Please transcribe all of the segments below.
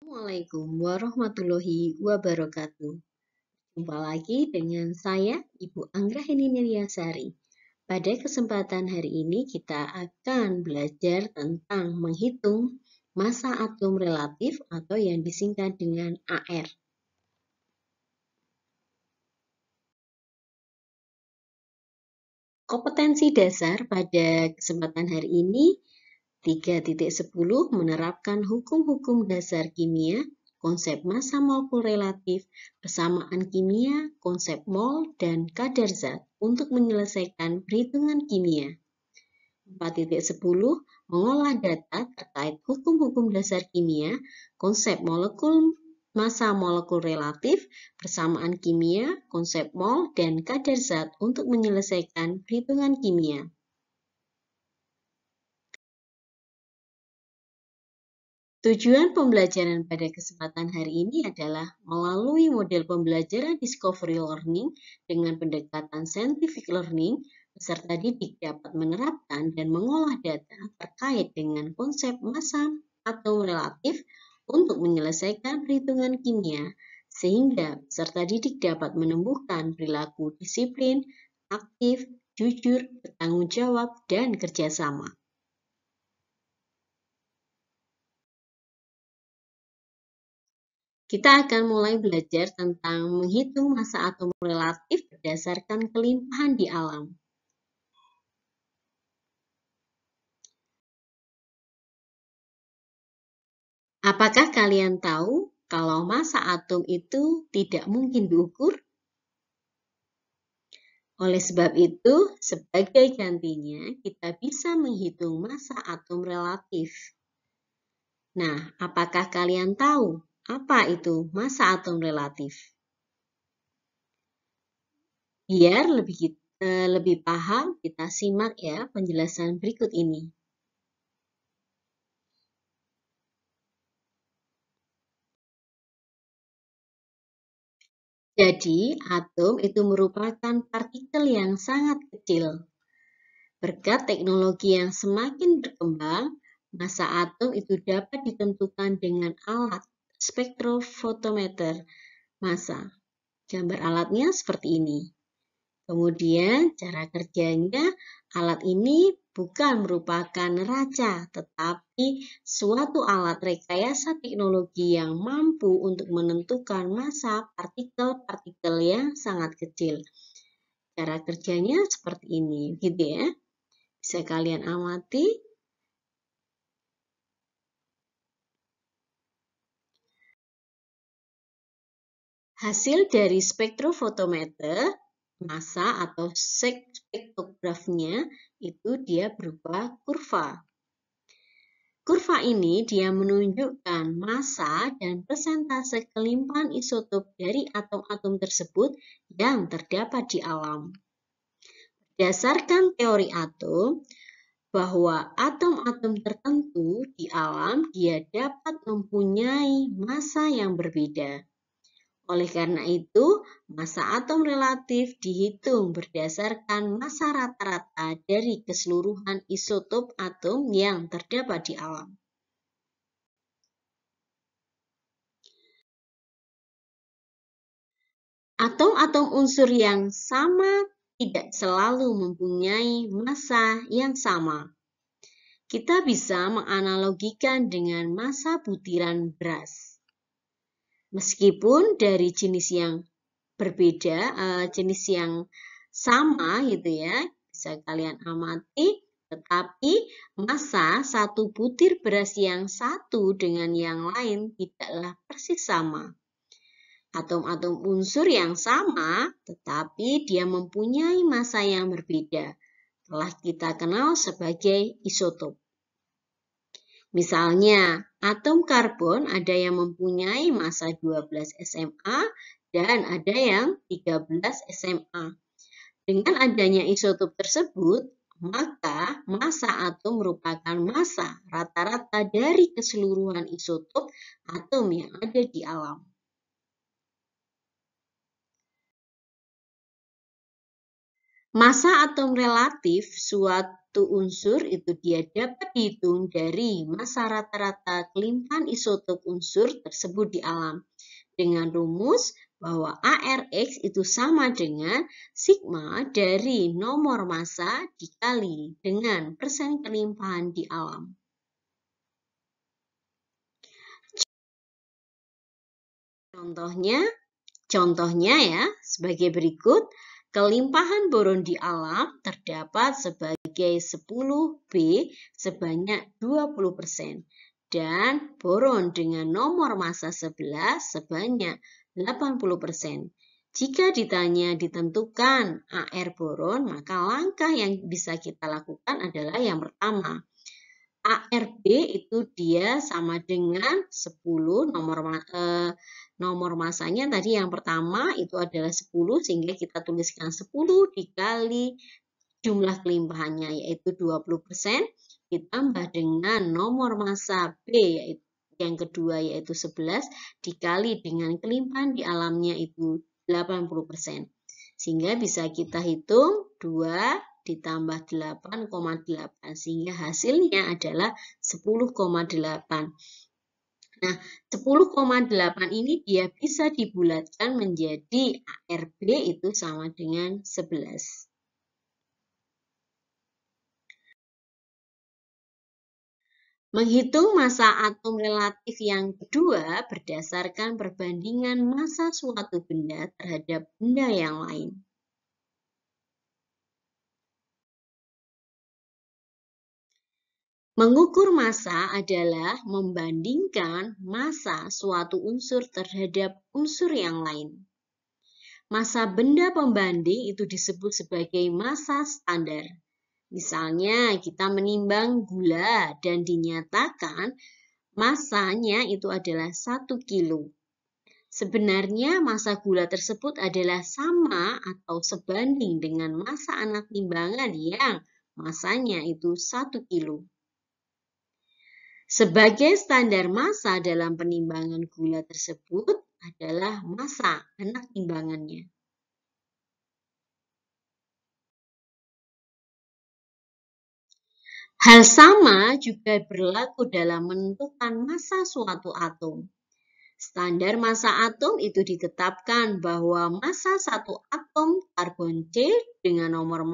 Assalamualaikum warahmatullahi wabarakatuh. Jumpa lagi dengan saya, Ibu Anggrahini Niryasari. Pada kesempatan hari ini kita akan belajar tentang menghitung massa atom relatif atau yang disingkat dengan AR. Kompetensi dasar pada kesempatan hari ini 3.10 menerapkan hukum-hukum dasar kimia, konsep massa molekul relatif, persamaan kimia, konsep mol, dan kadar zat untuk menyelesaikan perhitungan kimia. 4.10 mengolah data terkait hukum-hukum dasar kimia, konsep massa molekul relatif, persamaan kimia, konsep mol, dan kadar zat untuk menyelesaikan perhitungan kimia. Tujuan pembelajaran pada kesempatan hari ini adalah melalui model pembelajaran discovery learning dengan pendekatan scientific learning, peserta didik dapat menerapkan dan mengolah data terkait dengan konsep massa atom relatif untuk menyelesaikan perhitungan kimia, sehingga peserta didik dapat menumbuhkan perilaku disiplin, aktif, jujur, bertanggung jawab, dan kerjasama. Kita akan mulai belajar tentang menghitung massa atom relatif berdasarkan kelimpahan di alam. Apakah kalian tahu kalau massa atom itu tidak mungkin diukur? Oleh sebab itu, sebagai gantinya, kita bisa menghitung massa atom relatif. Nah, apakah kalian tahu apa itu massa atom relatif? Biar lebih paham, kita simak ya penjelasan berikut ini. Jadi, atom itu merupakan partikel yang sangat kecil. Berkat teknologi yang semakin berkembang, massa atom itu dapat ditentukan dengan alat spektrofotometer massa. Gambar alatnya seperti ini. Kemudian, cara kerjanya, alat ini bukan merupakan neraca, tetapi suatu alat rekayasa teknologi yang mampu untuk menentukan massa partikel-partikel yang sangat kecil. Cara kerjanya seperti ini, gitu ya. Bisa kalian amati. Hasil dari spektrofotometer, massa atau spektrografnya itu dia berupa kurva. Kurva ini dia menunjukkan massa dan persentase kelimpahan isotop dari atom-atom tersebut yang terdapat di alam. Berdasarkan teori atom, bahwa atom-atom tertentu di alam dia dapat mempunyai massa yang berbeda. Oleh karena itu, massa atom relatif dihitung berdasarkan massa rata-rata dari keseluruhan isotop atom yang terdapat di alam. Atom-atom unsur yang sama tidak selalu mempunyai massa yang sama. Kita bisa menganalogikan dengan massa butiran beras. Meskipun dari jenis yang berbeda, jenis yang sama gitu ya, bisa kalian amati, tetapi massa satu butir beras yang satu dengan yang lain tidaklah persis sama. Atom-atom unsur yang sama, tetapi dia mempunyai massa yang berbeda. Telah kita kenal sebagai isotop. Misalnya, atom karbon ada yang mempunyai massa 12 SMA dan ada yang 13 SMA. Dengan adanya isotop tersebut, maka massa atom merupakan massa rata-rata dari keseluruhan isotop atom yang ada di alam. Massa atom relatif suatu suatu unsur itu dia dapat dihitung dari massa rata-rata kelimpahan isotop unsur tersebut di alam dengan rumus bahwa ARX itu sama dengan sigma dari nomor massa dikali dengan persen kelimpahan di alam. Contohnya ya, sebagai berikut. Kelimpahan boron di alam terdapat sebagai 10B sebanyak 20% dan boron dengan nomor massa 11 sebanyak 80%. Jika ditanya ditentukan AR boron, maka langkah yang bisa kita lakukan adalah yang pertama. ARB itu dia sama dengan 10, nomor masanya tadi yang pertama itu adalah 10, sehingga kita tuliskan 10 dikali jumlah kelimpahannya yaitu 20% ditambah dengan nomor massa B yaitu yang kedua yaitu 11 dikali dengan kelimpahan di alamnya itu 80%. Sehingga bisa kita hitung 2 ditambah 8,8 sehingga hasilnya adalah 10,8. Nah, 10,8 ini dia bisa dibulatkan menjadi ARB itu sama dengan 11. Menghitung massa atom relatif yang kedua berdasarkan perbandingan massa suatu benda terhadap benda yang lain. Mengukur massa adalah membandingkan massa suatu unsur terhadap unsur yang lain. Massa benda pembanding itu disebut sebagai massa standar. Misalnya kita menimbang gula dan dinyatakan massanya itu adalah 1 kilo. Sebenarnya massa gula tersebut adalah sama atau sebanding dengan massa anak timbangan yang massanya itu 1 kilo. Sebagai standar massa dalam penimbangan gula tersebut adalah massa anak timbangannya. Hal sama juga berlaku dalam menentukan massa suatu atom. Standar massa atom itu ditetapkan bahwa massa satu atom karbon C dengan nomor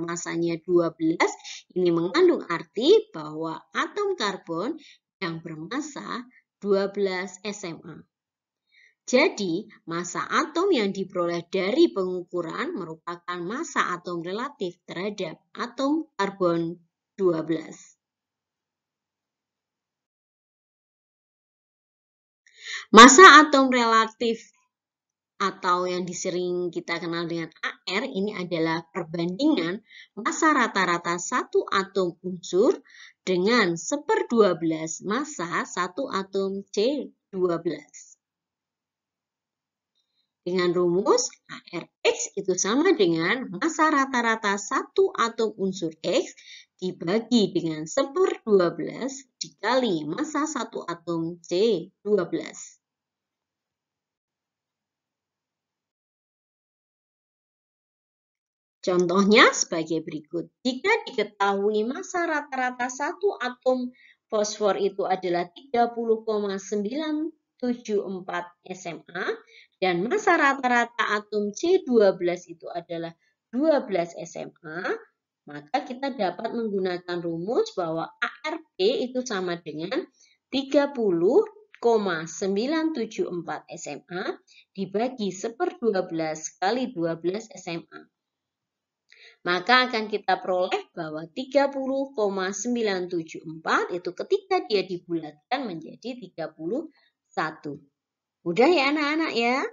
massanya 12 ini mengandung arti bahwa atom karbon yang bermassa 12 SMA. Jadi, massa atom yang diperoleh dari pengukuran merupakan massa atom relatif terhadap atom karbon 12. Massa atom relatif atau yang disering kita kenal dengan AR ini adalah perbandingan massa rata-rata satu atom unsur dengan 1/12 massa satu atom C12. Dengan rumus ARX itu sama dengan massa rata-rata satu atom unsur X dibagi dengan 1/12 dikali massa satu atom C12. Contohnya sebagai berikut. Jika diketahui massa rata-rata satu atom fosfor itu adalah 30,974 SMA dan massa rata-rata atom C12 itu adalah 12 SMA, maka kita dapat menggunakan rumus bahwa ARP itu sama dengan 30,974 SMA dibagi 1/12 kali 12 SMA. Maka akan kita peroleh bahwa 30,974 itu ketika dia dibulatkan menjadi 31. Mudah ya anak-anak ya?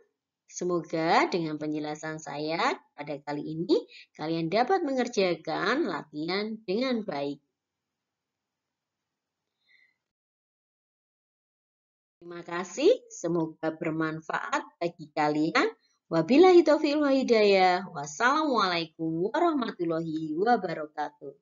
Semoga dengan penjelasan saya pada kali ini kalian dapat mengerjakan latihan dengan baik. Terima kasih, semoga bermanfaat bagi kalian. Wabillahi taufiq wal hidayah. Wassalamualaikum warahmatullahi wabarakatuh.